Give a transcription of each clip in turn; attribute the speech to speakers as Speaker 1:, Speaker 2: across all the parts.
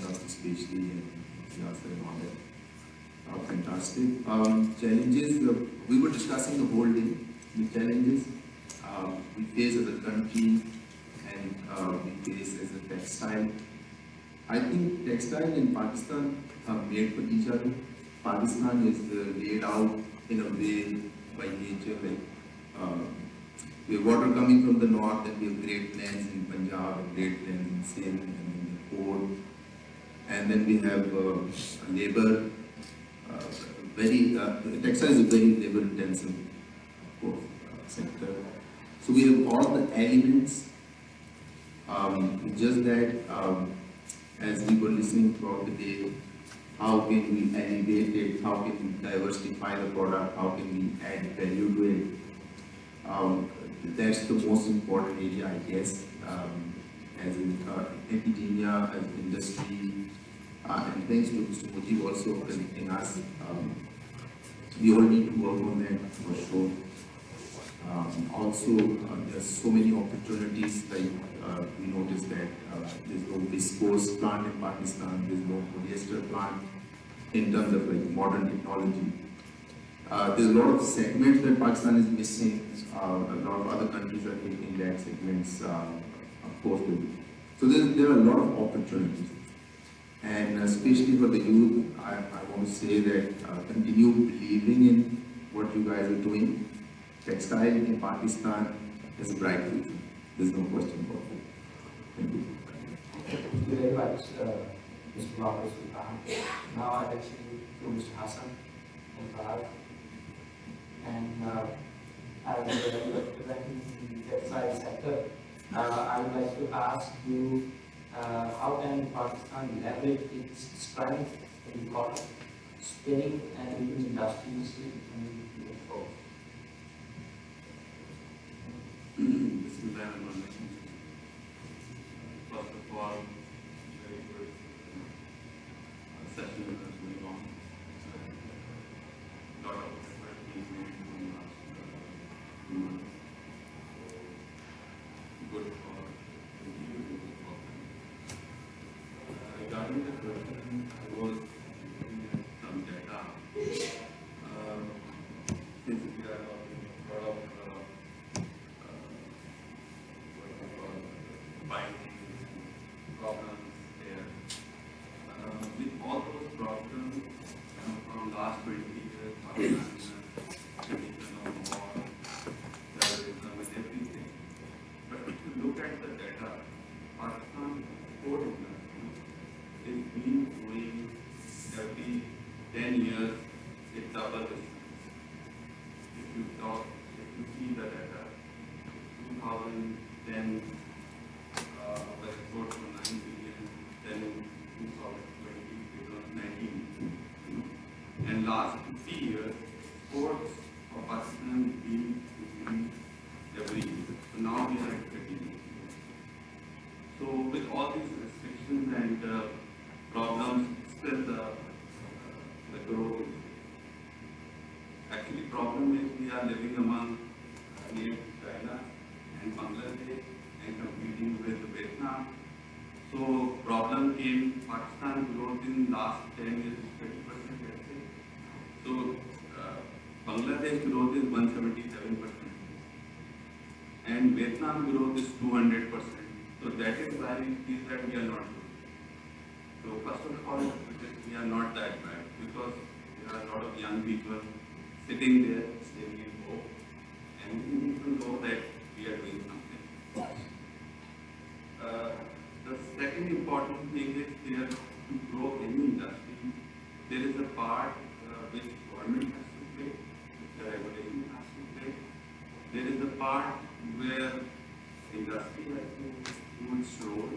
Speaker 1: stuff, especially in Siyasa and all that. Fantastic. Challenges, we were discussing the whole day, the challenges we face as a country and we face as a textile. I think textile in Pakistan are made for each other. Pakistan is laid out in a way by nature, like we have water coming from the north, and we have great plains in Punjab, and great plains in Sindh, and in the port. And then we have labor, textile is a very labor intensive sector. So we have all the elements, just that as we were listening throughout the day, how can we elevate it, how can we diversify the product, how can we add value to it. That's the most important area, I guess, as in academia, as industry, and thanks to Mr. Mujib also connecting us. We all need to work on that for sure. Also, there's so many opportunities, like we noticed that there's no viscose plant in Pakistan, there's no polyester plant in terms of like modern technology. There's a lot of segments that Pakistan is missing. A lot of other countries are taking that segments, of course. So there are a lot of opportunities. And especially for the youth, I want to say that continue believing in what you guys are doing. Textile in Pakistan is a bright future. There's no question about it. Thank you.
Speaker 2: Thank you very much, Mr. Mohammed Sultan. Now I actually to Mr. Hassan and Farag. And as representing the textile sector, I would like to ask you how can Pakistan leverage its strength in cotton, spinning, and even industrial in the export?
Speaker 3: First of all, very good session that was going on. A lot of effort being made from last 2 months. Good for you. Regarding the question, I was looking at some data. Since we are talking a lot of binding problems there. With all those problems from last 20 years, tradition of war, terrorism, and everything. But if you look at the data, Pakistan core industry is being growing every 10 years, it doubles. If you see the data, 2010 the exports were 9 billion, then in 2020 it was 19. And last 50 years, exports of Pakistan been increasing every year. So now we are at 30 billion. So with all these restrictions and problems, still the growth is there. Actually, problem is we are living among near China and Bangladesh and competing with Vietnam. So problem came, Pakistan growth in last 10 years is 30%, let's say. So Bangladesh growth is 177%. And Vietnam growth is 200%. So that is why we feel that we are not good. So first of all, we are not that bad because there are a lot of young people sitting there, they need hope. And we need to know that we are doing something. The second important thing is there to grow any industry, there is a part which government has to play, which the regulation has to play. There is a part where industry has to do its role,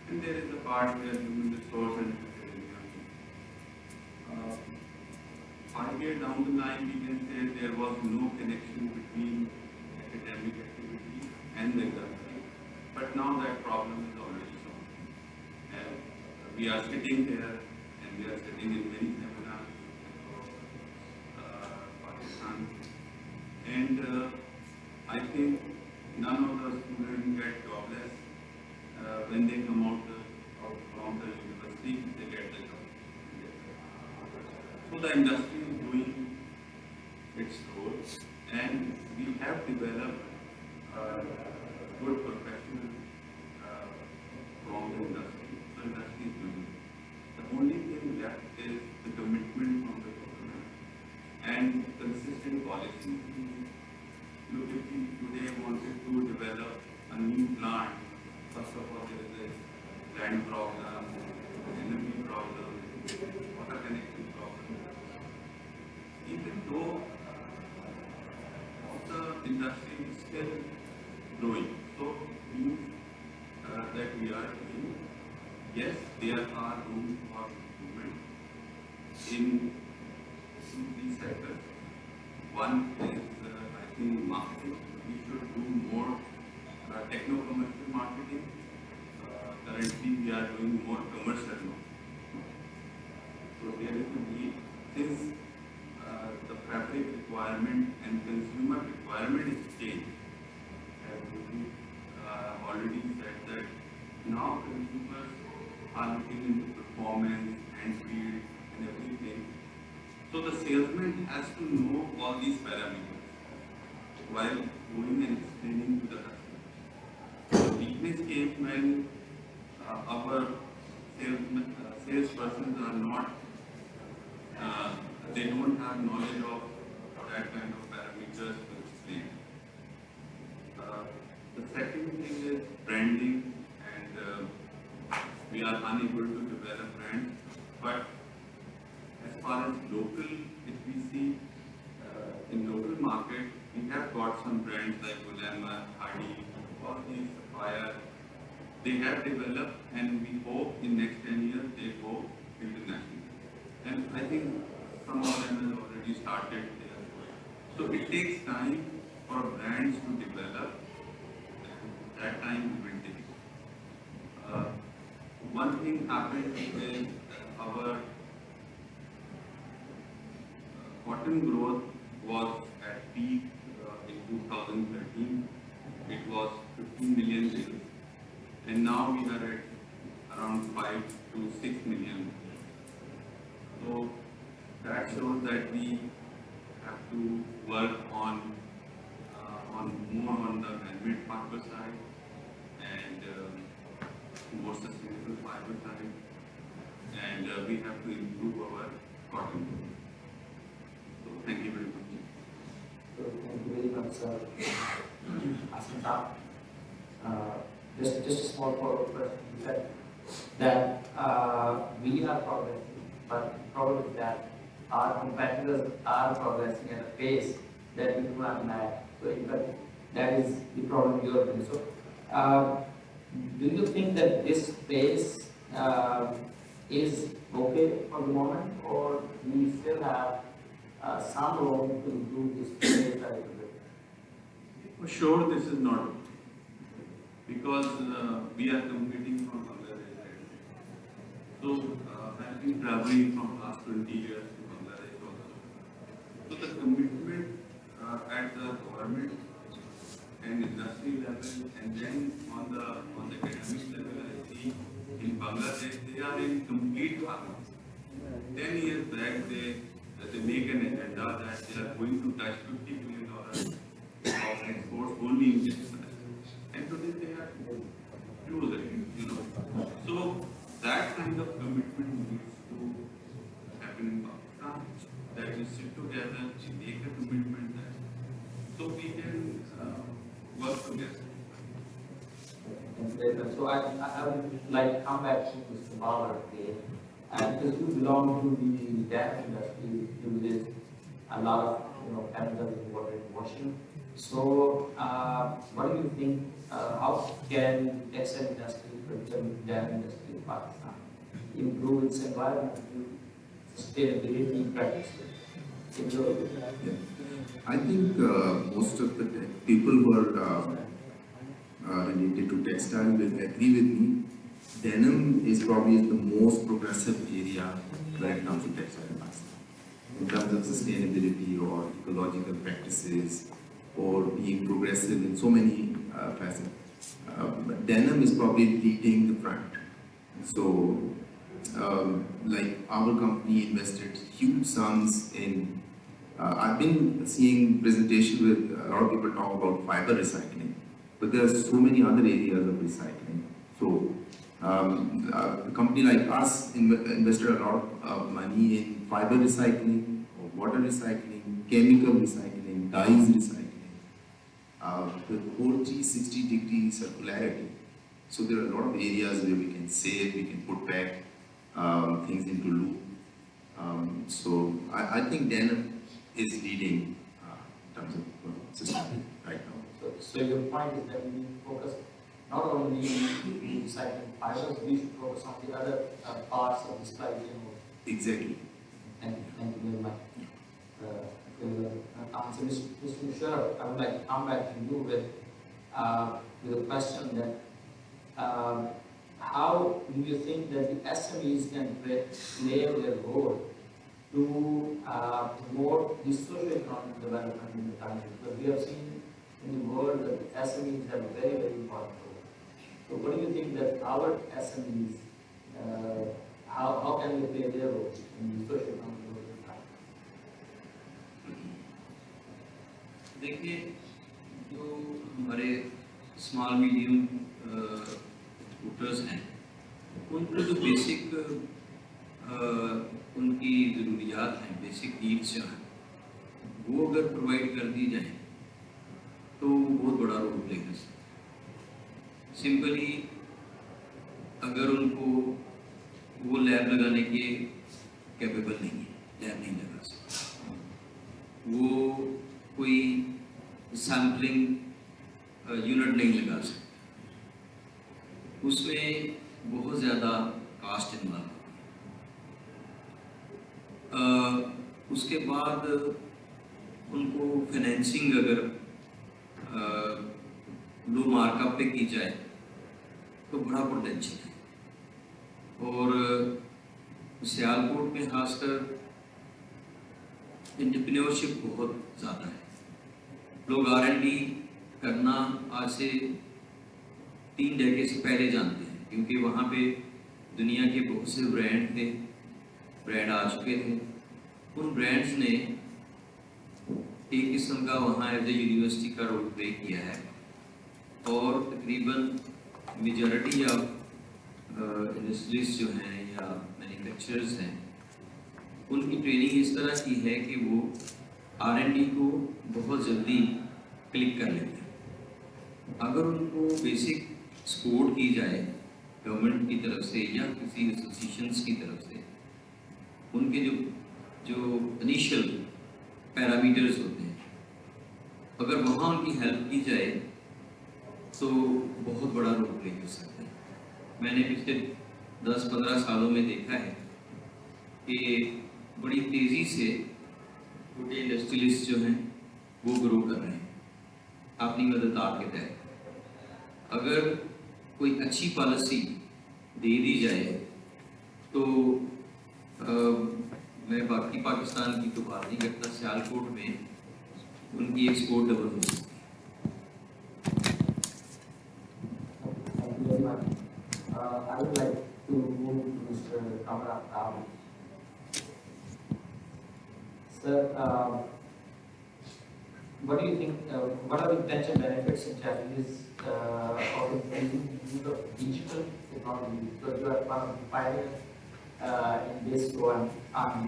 Speaker 3: and there is a part where human resource and academia. 5 years down the line, we can say there was no connection between academic activity and the industry. But now that problem is already solved. And we are sitting here and we are sitting in many seminars across Pakistan. And I think none of the students get jobless when they come out from the university. industry, they get the job. So the industry is doing its role, and we have developed good professional from the industry. So industry is doing it. The only thing left is the commitment from the government and consistent policy. Look, if we today wanted to develop a new plant, first of all there is a land problem, energy problem, water connection problem. Even though the industry is still growing, so means that we are doing. Yes, there are room for improvement in these sectors. One is, I think, marketing. We should do more techno-commercial marketing. Currently, we are doing more commercial marketing. So there is a need, since the fabric requirement and consumer requirement is changed. As we already said that now consumers are looking into performance and speed and everything. So the salesman has to know all these parameters while going and explaining to the customer. The weakness came when our salespersons are not, they don't have knowledge of that kind of parameters to explain. The second thing is branding, and we are unable to develop brands. But as far as local, if we see in local market, we have got some brands like Ulama, Hardy, all these Sapphire. They have developed, and we hope in next 10 years they go international. And I think some of them have already started there. So it takes time for brands to develop. That time will take. One thing happened is our cotton growth was at peak in 2013. It was 15 million bales, and now we are at around 5 to 6 million. So that shows that we have to work on more on the man-made fiber side and more sustainable fiber side, and we have to improve our cotton growth. So thank you very much.
Speaker 2: So thank you very much, sir. Asanta. Just a small follow-up question. You said that we are progressing, but the problem is that our competitors are progressing at a pace that we do not match. So in fact, that is the problem you are doing. So do you think that this pace is okay for the moment, or we still have some room to improve this pace a little bit?
Speaker 3: For sure, this is not okay, because we are competing from Bangladesh. So I've been traveling from last 20 years to Bangladesh also. So the commitment at the government and industry level, and then on the academic level, I see in Bangladesh they are in complete harmony. 10 years back, they make an agenda that they are going to touch $50 billion of exports only in textile. And today they are closer, So that kind of commitment needs to happen in Pakistan, that we sit together, we make a commitment that, so we can work together.
Speaker 2: So I would like to come back to Mr. Bauer today. Because you belong to the denim industry, you did a lot of chemicals involved in washing. So what do you think? How can textile industry, particularly denim industry in Pakistan, improve its environmental sustainability practices?
Speaker 1: I think most of the people who are related to textile will agree with me. Denim is probably the most progressive area when it comes to textile in Pakistan, in terms of sustainability or ecological practices, or being progressive in so many facets. But denim is probably leading the front. So like our company invested huge sums in. I've been seeing presentation with a lot of people talk about fiber recycling, but there are so many other areas of recycling. So a company like us invested a lot of money in fiber recycling, water recycling, chemical recycling, dyes recycling, the whole 360-degree circularity. So there are a lot of areas where we can save, we can put back things into loop. So I think denim is leading in terms of system right now.
Speaker 2: So your point is that we need to focus not only in recycling fibers, we should focus on the other parts of the supply chain.
Speaker 1: Exactly.
Speaker 2: Thank you very much. Answer, Mr. Musharraf, I would like to come back to you with a question that how do you think that the SMEs can play their role to promote the socio-economic development in the country? Because we have seen in the world that SMEs have a very, very important role. So what do you think that our SMEs, how can they play their role in the socio-economic development?
Speaker 4: देखिए, जो हमारे small medium exporters हैं, उनको जो basic उनकी ज़रूरियात हैं, basic needs जो हैं, वो अगर प्रोवाइड कर दी जाए तो बहुत बड़ा रोल प्ले कर सकते। सिंपली अगर उनको वो लैब लगाने के कैपेबल नहीं है, लैब नहीं लगा सकते, वो कोई सैम्पलिंग यूनिट नहीं लगा सकते, उसमें बहुत ज़्यादा कास्ट इन्वॉल्व है। उसके बाद उनको फाइनेंसिंग अगर लो मार्कअप पे की जाए तो बड़ा पोटेंशियल है। और सियालकोट में खासकर एंटरप्रेन्योरशिप बहुत ज़्यादा है। लोग R&D करना आज से 3 डेकेड से पहले जानते हैं, क्योंकि वहाँ पे दुनिया के बहुत से ब्रांड आ चुके थे। उन ब्रांड्स ने एक किस्म का वहाँ एज ए यूनिवर्सिटी का रोल प्ले किया है, और तकरीबन मेजॉरिटी ऑफ इंडस्ट्रीज जो हैं या मैन्युफैक्चरर्स हैं, उनकी ट्रेनिंग इस तरह की है कि वो R&D को बहुत जल्दी क्लिक कर लेते हैं। अगर उनको बेसिक सपोर्ट की जाए गवर्नमेंट की तरफ से या किसी एसोसिएशंस की तरफ से, उनके जो इनिशियल पैरामीटर्स होते हैं, अगर वहाँ उनकी हेल्प की जाए तो बहुत बड़ा रोल प्ले कर सकते हैं। मैंने पिछले 10-15 सालों में देखा है कि बड़ी तेज़ी से छोटे इंडस्ट्रियलिस्ट जो हैं वो ग्रो कर रहे हैं अपनी मदद के तहत। अगर कोई अच्छी पॉलिसी दे दी जाए तो मैं बाकी पाकिस्तान की तो बात नहीं करता, सियालकोट में उनकी एक्सपोर्ट डबल हो सकती है।
Speaker 2: I would like to move to Mr. Kamra. Sir, what do you think, what are the potential benefits and challenges of increasing the use of digital technology? Because you are one of the pioneers in this, so I'm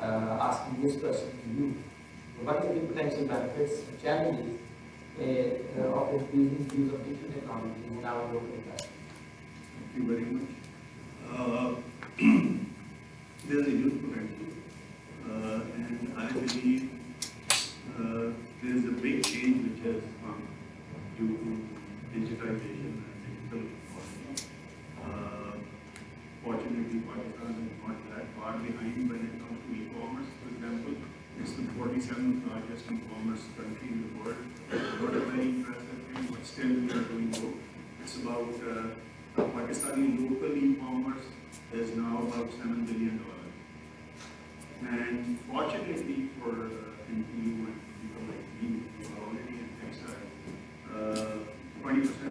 Speaker 2: asking this question to you. What are the potential benefits and challenges of increasing the use of digital technology in our local life?
Speaker 5: Thank you very much. There is a huge potential, and I believe there is a big change which has come due to digitization and digital technology. Fortunately, Pakistan is not that far behind when it comes to e-commerce. For example, it's the 47th largest e-commerce country in the world. Not a very impressive thing, but still we are doing good. It's about Pakistani local e-commerce is now about $7 billion. And fortunately for NPU and people like me who are already in textile, 20%